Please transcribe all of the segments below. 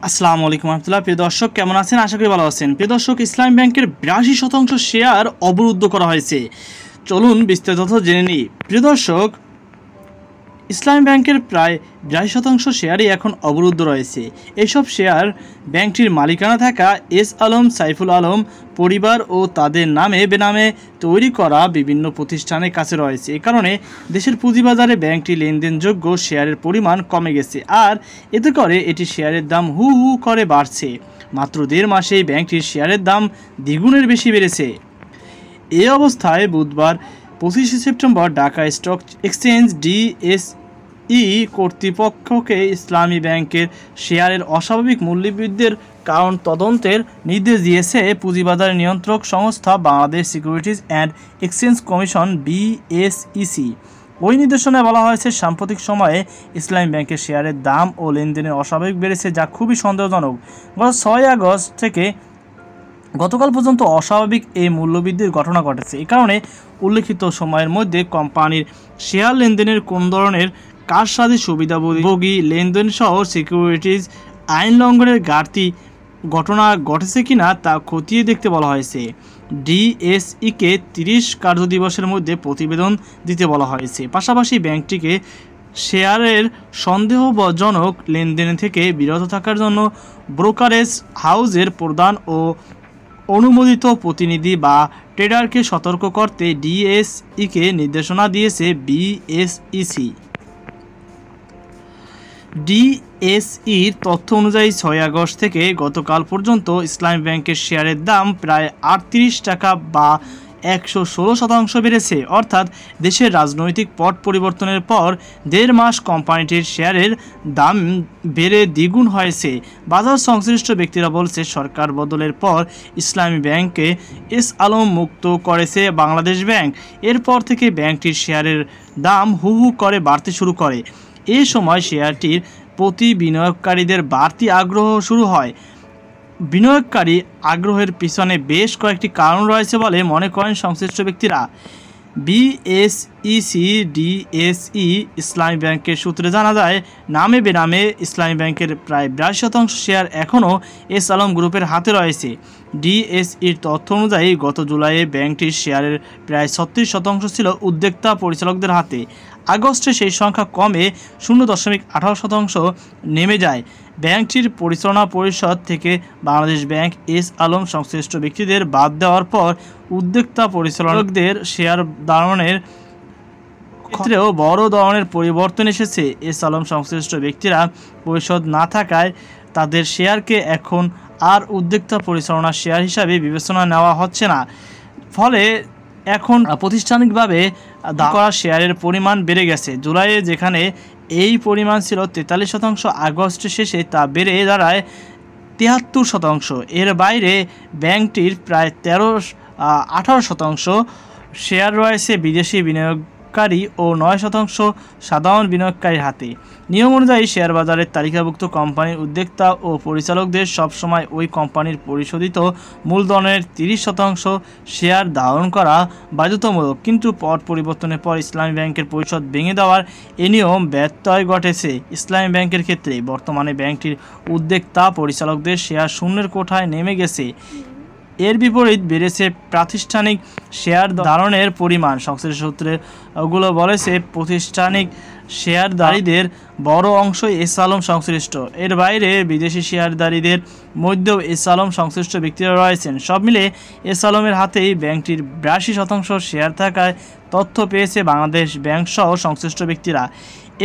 আসসালামু আলাইকুম রহমতুল্লাহ। প্রিয় দর্শক, কেমন আছেন? আশা করি ভালো আছেন। প্রিয় দর্শক, ইসলামী ব্যাংকের 82% শেয়ার অবরুদ্ধ করা হয়েছে। চলুন বিস্তারিত তথ্য জেনে নিই। প্রিয় দর্শক, ইসলামী ব্যাংকের প্রায় 82% শেয়ারই এখন অবরুদ্ধ রয়েছে। এইসব শেয়ার ব্যাংকটির মালিকানা থাকা এস আলম, সাইফুল আলম পরিবার ও তাদের নামে বেনামে তৈরি করা বিভিন্ন প্রতিষ্ঠানের কাছে রয়েছে। এ কারণে দেশের পুঁজিবাজারে ব্যাংকটি লেনদেনযোগ্য শেয়ারের পরিমাণ কমে গেছে, আর এতে করে এটি শেয়ারের দাম হু হু করে বাড়ছে। মাত্র 1.5 মাসেই ব্যাংকটির শেয়ারের দাম দ্বিগুণের বেশি বেড়েছে। এই অবস্থায় বুধবার 25 September Dhaka stock exchange DSE কর্তৃপক্ষকে ইসলামী ব্যাংকের শেয়ারের অস্বাভাবিক মূল্যবৃদ্ধির কারণ তদন্তের নির্দেশ দিয়েছে পুঁজিবাজার নিয়ন্ত্রক সংস্থা Bangladesh securities and exchange commission BSEC. ওই নির্দেশনায় বলা হয়েছে, সাম্প্রতিক সময়ে ইসলামী ব্যাংকের শেয়ারের দাম ও লেনদেনের অস্বাভাবিক বেড়েছে, যা খুবই সন্দেহজনক। গত 6 আগস্ট থেকে গতকাল পর্যন্ত অস্বাভাবিক এই মূল্যবৃদ্ধির ঘটনা ঘটেছে। এই কারণে উল্লেখিত সময়ের মধ্যে কোম্পানির শেয়ার লেনদেনের কোন ধরনের কারসাজি, সুবিধাভোগী লেনদেন সহ সিকিউরিটিজ আইন লঙ্ঘনের ঘটনা ঘটেছে কিনা তা খতিয়ে দেখতে বলা হয়েছে। ডিএসইকে 30 কার্যদিবসের মধ্যে প্রতিবেদন দিতে বলা হয়েছে। পাশাপাশি ব্যাংকটিকে শেয়ারের সন্দেহজনক লেনদেন থেকে বিরত থাকার জন্য ব্রোকারেজ হাউসের প্রধান ও অনুমোদিত প্রতিনিধি বা ট্রেডারকে সতর্ক করতে ডিএসইকে নির্দেশনা দিয়েছে বিএসইসি। ডিএসইর তথ্য অনুযায়ী 6 আগস্ট থেকে গতকাল পর্যন্ত ইসলামী ব্যাংকের শেয়ারের দাম প্রায় 38 টাকা বা 116% বেড়েছে। অর্থাৎ দেশের রাজনৈতিক পট পরিবর্তনের পর 1.5 মাস কোম্পানিটির শেয়ারের দাম বেড়ে দ্বিগুণ হয়েছে। বাজার সংশ্লিষ্ট ব্যক্তিরা বলছে, সরকার বদলের পর ইসলামী ব্যাংকে এস আলম মুক্ত করেছে বাংলাদেশ ব্যাংক। এরপর থেকে ব্যাংকটির শেয়ারের দাম হু হু করে বাড়তে শুরু করে। এই সময় শেয়ারটির প্রতি বিনিয়োগকারীদের বাড়তি আগ্রহ শুরু হয়। বিনিয়োগকারী আগ্রহের পিছনে বেশ কয়েকটি কারণ রয়েছে বলে মনে করেন সংশ্লিষ্ট ব্যক্তিরা। বিএসইসি ডিএসই ইসলামী ব্যাংকের সূত্রে জানা যায়, নামে বেনামে ইসলামী ব্যাংকের প্রায় 82% শেয়ার এখনও এস আলম গ্রুপের হাতে রয়েছে। ডিএসইর তথ্য অনুযায়ী গত জুলাইয়ে ব্যাংকটির শেয়ারের প্রায় 36% ছিল উদ্যোক্তা পরিচালকদের হাতে। আগস্টে সেই সংখ্যা কমে 0.18% নেমে যায়। ব্যাংকটির পরিচালনা পরিষদ থেকে বাংলাদেশ ব্যাংক এস আলম সংশ্লিষ্ট ব্যক্তিদের বাদ দেওয়ার পর উদ্যোক্তা পরিচালকদের শেয়ার দানের ক্ষেত্রেও বড় ধরনের পরিবর্তন এসেছে। এস আলম সংশ্লিষ্ট ব্যক্তিরা পরিষদ না থাকায় তাদের শেয়ারকে এখন আর উদ্যোক্তা পরিচালনা শেয়ার হিসাবে বিবেচনা নেওয়া হচ্ছে না। ফলে এখন প্রাতিষ্ঠানিকভাবে দান করা শেয়ারের পরিমাণ বেড়ে গেছে। জুলাইয়ে যেখানে এই পরিমাণ ছিল 43%, আগস্টের শেষে তা বেড়ে দাঁড়ায় 73%। এর বাইরে ব্যাংকটির প্রায় 18% শেয়ার রয়েছে বিদেশি বিনিয়োগকারী ও 9% সাধারণ বিনিয়োগকারীর হাতে। নিয়ম অনুযায়ী শেয়ার বাজারের তালিকাভুক্ত কোম্পানির উদ্যোক্তা ও পরিচালকদের সবসময় ওই কোম্পানির পরিশোধিত মূলধনের 30% শেয়ার ধারণ করা বাধ্যতামূলক। কিন্তু পট পরিবর্তনের পর ইসলামী ব্যাংকের পরিষদ ভেঙে দেওয়ার এ নিয়ম ব্যত্যয় ঘটেছে ইসলামী ব্যাংকের ক্ষেত্রে। বর্তমানে ব্যাংকটির উদ্যোক্তা পরিচালকদের শেয়ার শূন্যের কোঠায় নেমে গেছে। এর বিপরীত বেড়েছে প্রাতিষ্ঠানিক শেয়ার ধারণের পরিমাণ। সংশ্লিষ্ট সূত্রে ওগুলো বলেছে, প্রাতিষ্ঠানিক শেয়ারধারীদের বড় অংশই এস আলম সংশ্লিষ্ট। এর বাইরে বিদেশি শেয়ারধারীদের মধ্যেও এস আলম সংশ্লিষ্ট ব্যক্তিরা রয়েছেন। সব মিলে এস আলমের হাতেই ব্যাংকটির 82% শেয়ার থাকায় তথ্য পেয়েছে বাংলাদেশ ব্যাংক সহ সংশ্লিষ্ট ব্যক্তিরা।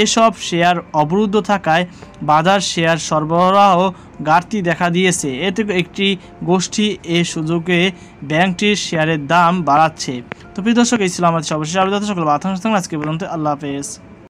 এসব শেয়ার অবরুদ্ধ থাকায় বাজার শেয়ার সরবরাহ ঘাটতি দেখা দিয়েছে। এতে একটি গোষ্ঠী এ সুযোগে ব্যাংকটির শেয়ারের দাম বাড়াচ্ছে। তো প্রিয় দর্শক, এই ছিল আমাদের সর্বশেষ আপডেট। সকল আজকে পর্যন্ত আল্লাহ হাফেজ।